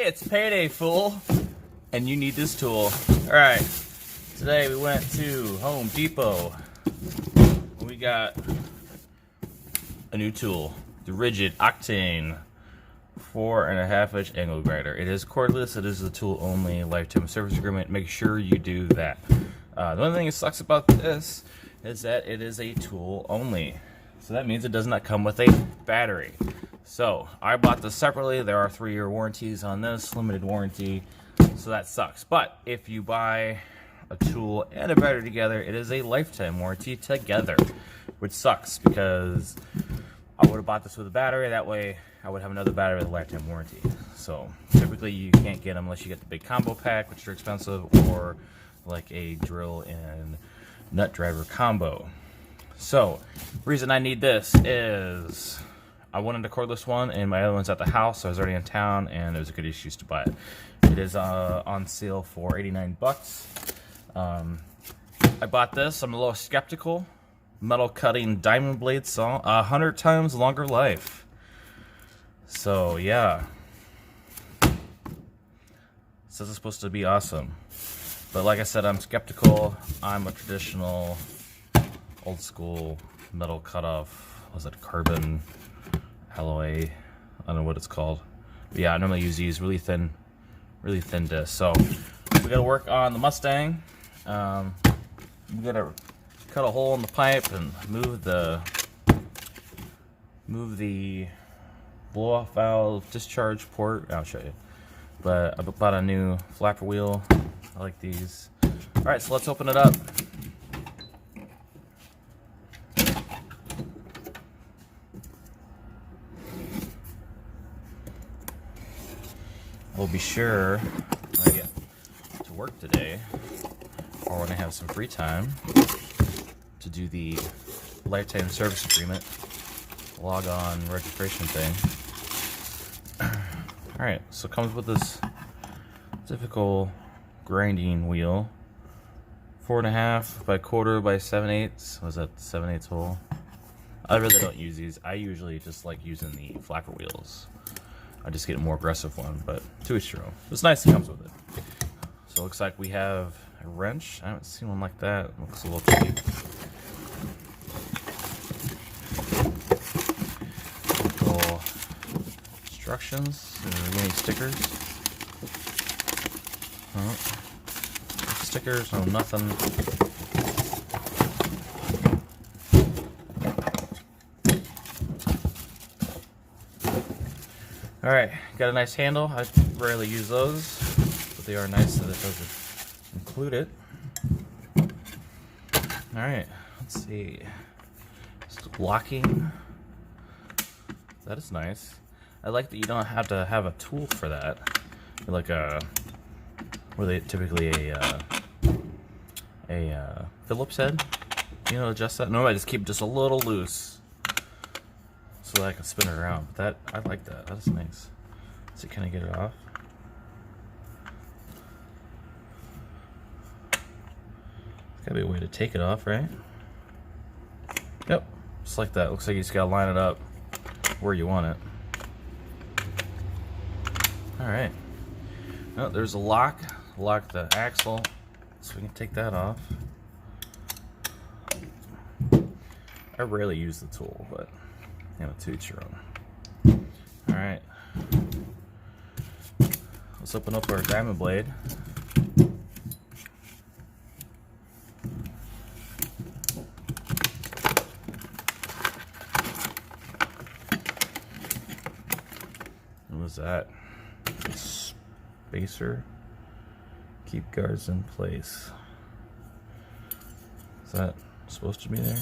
It's payday, fool, and you need this tool. Alright, today we went to Home Depot. We got a new tool, the Ridgid Octane 4.5-inch angle grinder. It is cordless, it is a tool only, lifetime service agreement. Make sure you do that. The only thing that sucks about this is that it is a tool only. So that means it does not come with a battery. So I bought this separately. There are 3-year warranties on this, limited warranty, so that sucks. But if you buy a tool and a battery together, it is a lifetime warranty together, which sucks because I would have bought this with a battery. That way I would have another battery with a lifetime warranty. So typically you can't get them unless you get the big combo pack, which are expensive, or like a drill and nut driver combo. So reason I need this is I wanted a cordless one, and my other one's at the house, so I was already in town, and it was a good excuse to buy it. It is on sale for 89 bucks. I bought this. I'm a little skeptical. Metal cutting diamond blade saw, 100 times longer life. So yeah, this is supposed to be awesome, but like I said, I'm skeptical. I'm a traditional, old school metal cutoff. Was it carbon alloy? I don't know what it's called. But yeah, I normally use these really thin discs. So we gotta work on the Mustang. We gotta cut a hole in the pipe and move the blow-off valve discharge port. I'll show you. But I bought a new flapper wheel. I like these. All right, so let's open it up. We'll be sure when I get to work today, or when I have some free time, to do the lifetime service agreement log on registration thing. Alright, so it comes with this typical grinding wheel, 4.5 by 1/4 by 7/8. Was that 7/8 hole? I really don't use these. I usually just like using the flapper wheels. I just get a more aggressive one, but to each their own. It's nice it comes with it. So it looks like we have a wrench. I haven't seen one like that. It looks a little cheap. Little instructions. Any stickers? Oh. Stickers, no nothing. Alright, got a nice handle. I rarely use those, but they are nice that it does include it. Alright, let's see. Just locking. That is nice. I like that you don't have to have a tool for that. Like a, where they typically a Phillips head, you know, adjust that. Normally I just keep it just a little loose, so that I can spin it around. But that, I like that. That's nice. So can I get it off? There's gotta be a way to take it off, right? Yep, just like that. Looks like you just gotta line it up where you want it. Alright. Oh, there's a lock. Lock the axle, so we can take that off. I rarely use the tool, but you know, to each your own. Alright. Let's open up our diamond blade. What was that? Spacer. Keep guards in place. Is that supposed to be there?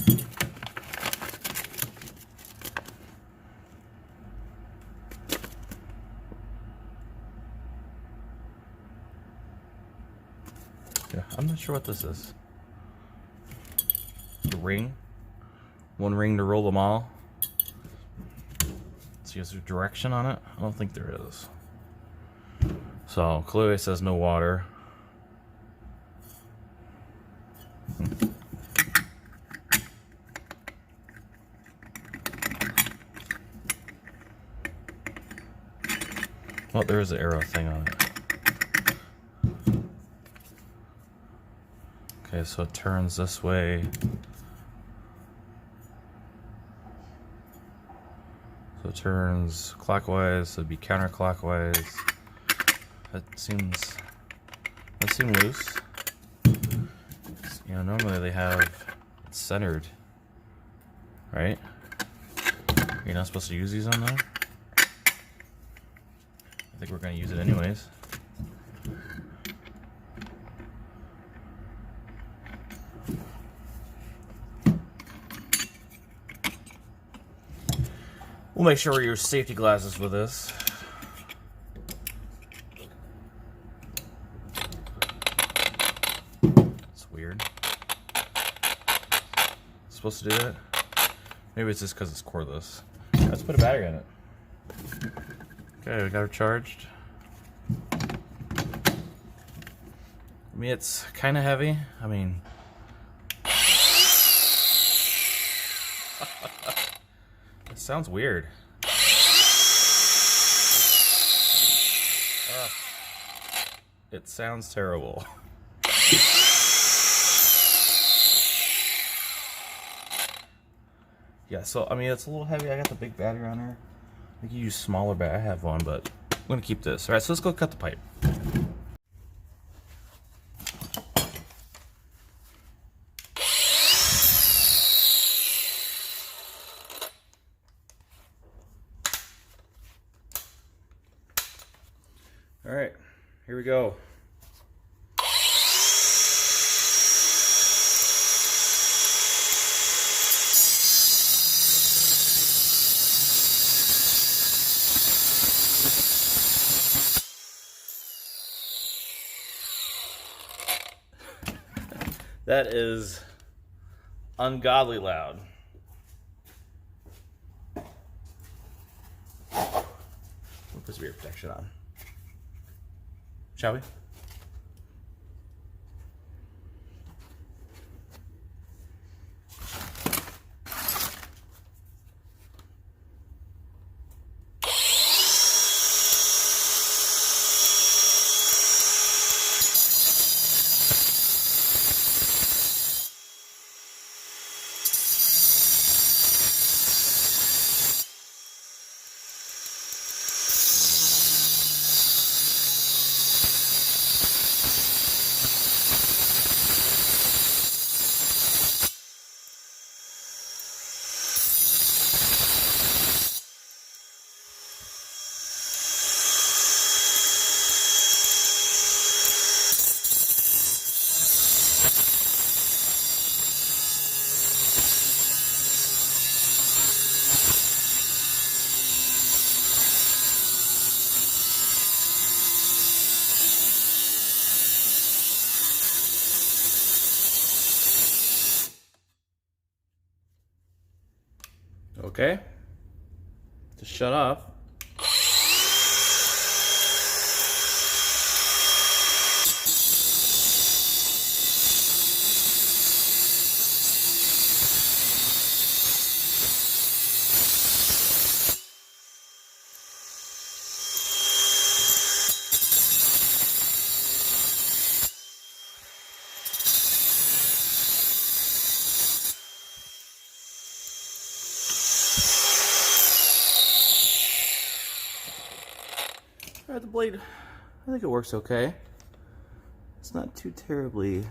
Yeah, I'm not sure what this is. The ring. One ring to roll them all. See, is there direction on it? I don't think there is. So clearly it says no water. Oh, there is an arrow thing on it. Okay, so it turns this way. So it turns clockwise, so it'd be counterclockwise. That seems loose. You know, normally they have it centered, right? You're not supposed to use these on though. I think we're gonna use it anyways. We'll make sure we use safety glasses with this. It's weird. It's supposed to do that? Maybe it's just because it's cordless. Let's put a battery in it. Okay, we got her charged. I mean, it's kind of heavy. I mean, it sounds weird. It sounds terrible. Yeah, so I mean, it's a little heavy. I got the big battery on her. I could use smaller battery. I have one, but I'm gonna keep this. All right, so let's go cut the pipe. All right, here we go. That is ungodly loud. We'll put some ear protection on. Shall we? Okay. To shut off. All right, the blade, I think it works okay. It's not too terribly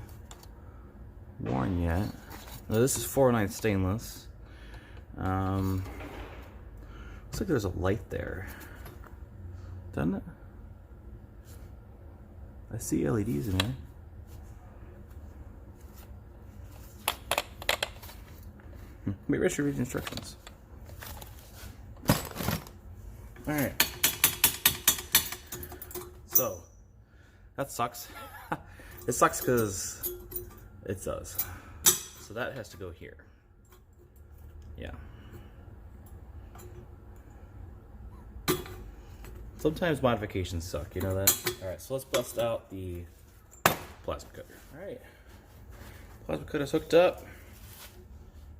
worn yet. Now, this is 409 stainless. Looks like there's a light there, doesn't it? I see LEDs in there. Maybe I should read the instructions. All right. So, that sucks. It sucks because it does. So that has to go here. Yeah. Sometimes modifications suck, you know that? Alright, so let's bust out the plasma cutter. Alright. Plasma cutter's hooked up.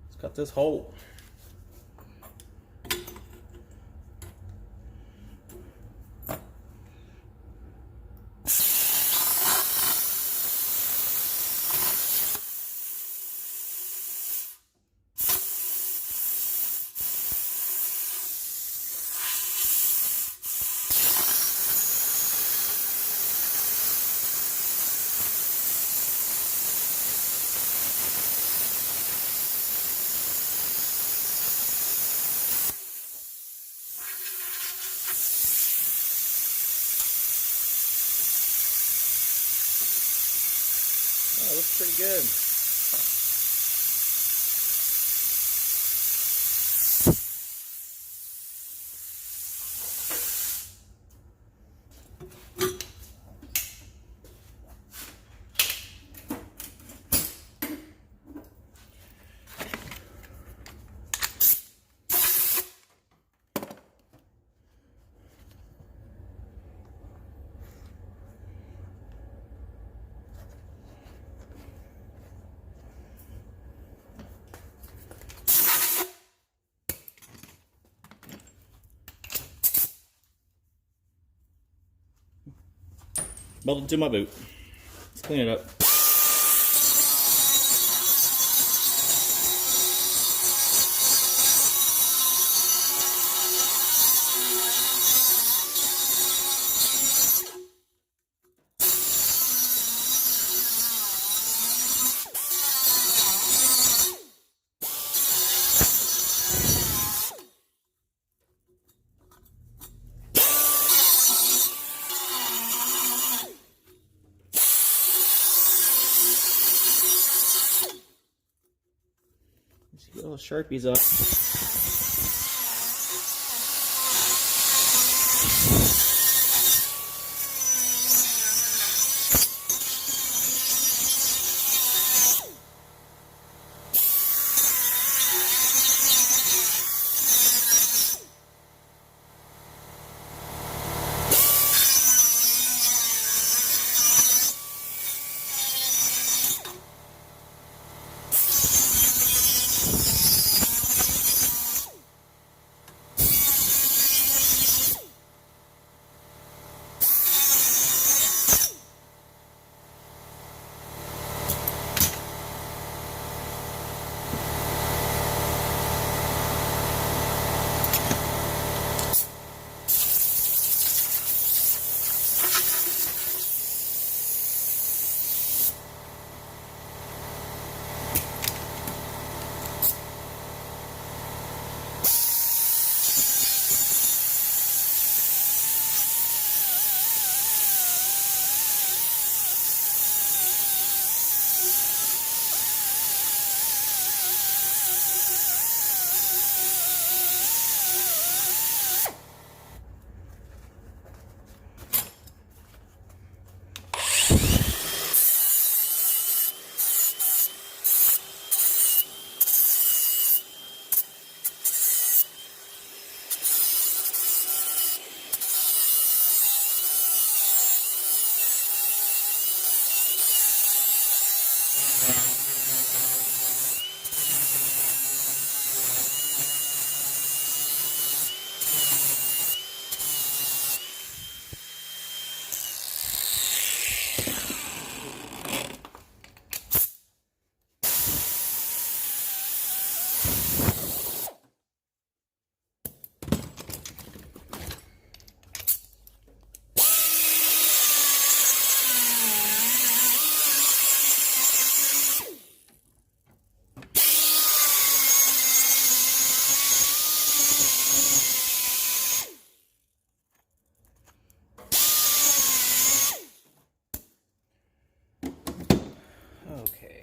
Let's cut this hole. looks pretty good. Melted to my boot. Let's clean it up. Get little Sharpies up. Okay.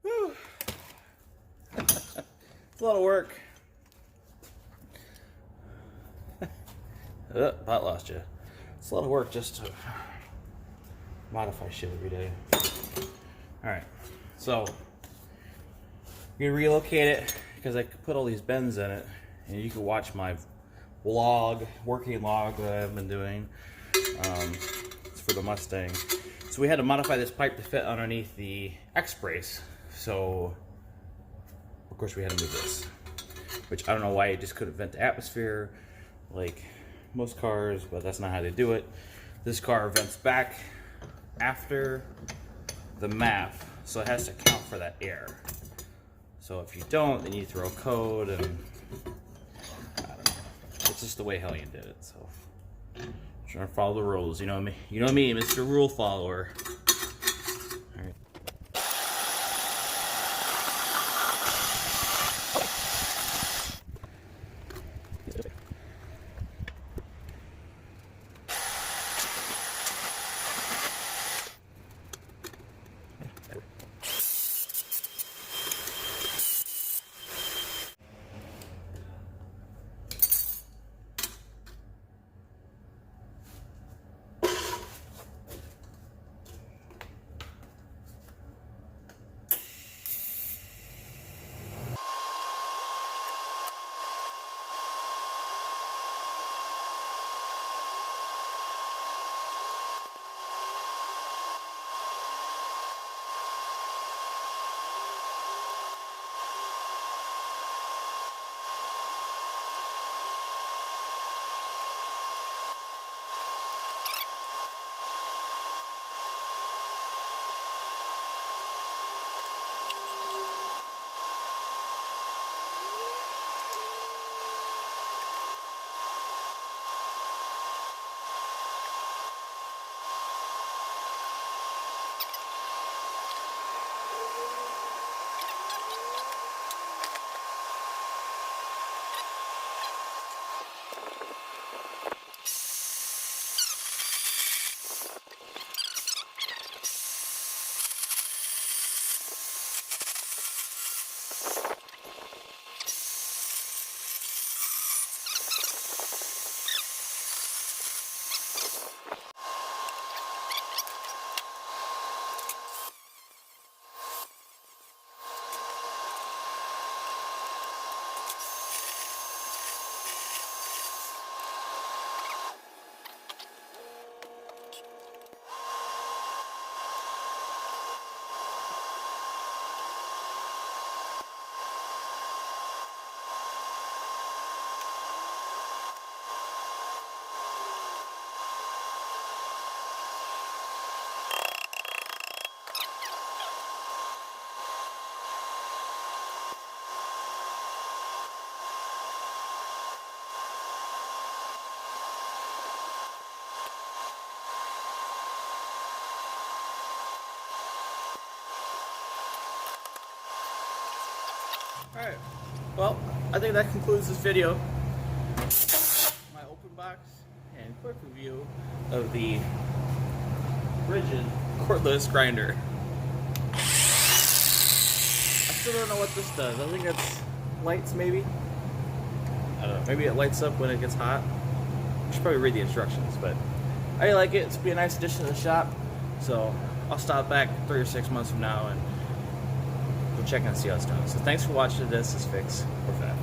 Whew. It's a lot of work. Pot lost you. It's a lot of work just to modify shit every day. Alright, so I'm gonna relocate it because I put all these bends in it, and you can watch my vlog, working log that I've been doing. It's for the Mustang. So we had to modify this pipe to fit underneath the X-brace. So of course we had to move this, which I don't know why it just couldn't vent the atmosphere like most cars, but that's not how they do it. This car vents back after the MAF, so it has to account for that air. So if you don't, then you throw code, and I don't know. It's just the way Hellion did it. So trying to follow the rules. You know me. You know me, Mr. Rule Follower. All right. Alright, well, I think that concludes this video. My open box and quick review of the Ridgid Cordless grinder. I still don't know what this does. I think it's lights, maybe? I don't know, maybe it lights up when it gets hot. I should probably read the instructions, but I like it. It's be a nice addition to the shop. So I'll stop back 3 or 6 months from now and we'll check and see how it's doing. So thanks for watching. This is Fix or Fat.